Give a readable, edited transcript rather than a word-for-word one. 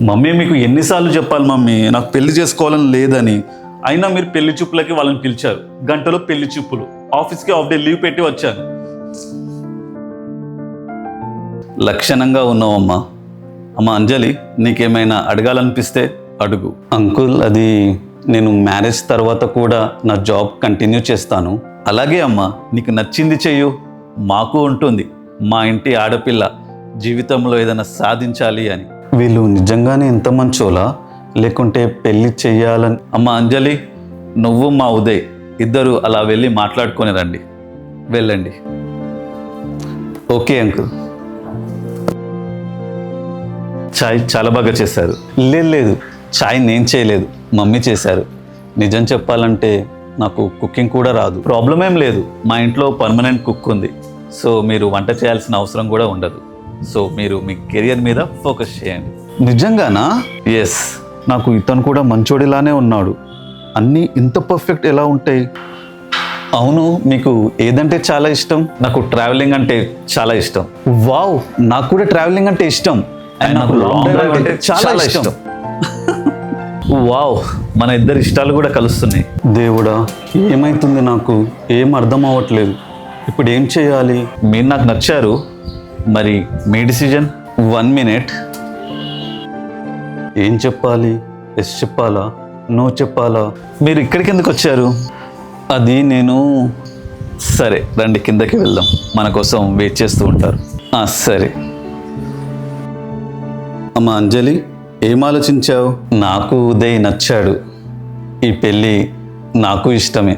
Mummy మీకు ఎన్నిసార్లు చెప్పాలి మమ్మీ, నాకు పెళ్లి చేసుకోవాలని లేదని. అయినా మీరు పెళ్లి చూపులకి వాళ్ళని పిలిచారు. గంటలో పెళ్లి చూపులు. ఆఫీస్కి హాఫ్ డే లీవ్ పెట్టి వచ్చాను. లక్షణంగా ఉన్నావమ్మా. అమ్మ అంజలి, నీకేమైనా అడగాలనిపిస్తే అడుగు. అంకుల్, అది నేను మ్యారేజ్ తర్వాత కూడా నా జాబ్ కంటిన్యూ చేస్తాను. అలాగే అమ్మా, నీకు నచ్చింది చెయ్యు. మాకు ఉంటుంది మా ఇంటి ఆడపిల్ల జీవితంలో ఏదైనా సాధించాలి అని. వీళ్ళు నిజంగానే ఎంత మంచోలా, లేకుంటే పెళ్ళి చెయ్యాలని? అమ్మ అంజలి, నువ్వు మా ఉదయ్ ఇద్దరు అలా వెళ్ళి మాట్లాడుకొని రండి. వెళ్ళండి. Okay uncle. చాయ్ చాలా బాగా చేశారు. లేదు, చాయ్ నేను చేయలేదు, మమ్మీ చేశారు. నిజం చెప్పాలంటే నాకు కుకింగ్ కూడా రాదు. ప్రాబ్లం ఏం లేదు, మా ఇంట్లో పర్మనెంట్ కుక్ ఉంది. సో మీరు వంట చేయాల్సిన అవసరం కూడా ఉండదు. సో మీరు మీ కెరియర్ మీద ఫోకస్ చేయండి. నిజంగానా? ఎస్, నాకు ఇతను కూడా మంచోడిలానే ఉన్నాడు. అన్నీ ఇంత పర్ఫెక్ట్ ఎలా ఉంటాయి? అవును, మీకు ఏదంటే చాలా ఇష్టం? నాకు ట్రావెలింగ్ అంటే చాలా ఇష్టం. వావ్, నాకు కూడా ట్రావెలింగ్ అంటే ఇష్టం. అండ్ నాకు లాంగ్ డ్రైవ్ అంటే చాలా ఇష్టం. వావ్, మన ఇద్దరి ఇష్టాలు కూడా కలుస్తున్నాయి. దేవుడా, ఏమైతుంది? నాకు ఏం అర్థం అవ్వట్లేదు. ఇప్పుడు ఏం చేయాలి? మీరు నాకు నచ్చారు, మరి మీ డిసిజన్. 1 minute. ఏం చెప్పాలి? ఎస్ చెప్పాలా, నో చెప్పాలా? మీరు ఇక్కడికి ఎందుకు వచ్చారు? అది నేను... సరే రండి, కిందకి వెళ్దాం. మన కోసం వెయిట్ చేస్తూ ఉంటారు. సరే. అమ్మ అంజలి, ఏం ఆలోచించావు? నాకు ఉదయ్ నచ్చాడు. ఈ పెళ్ళి నాకు ఇష్టమే.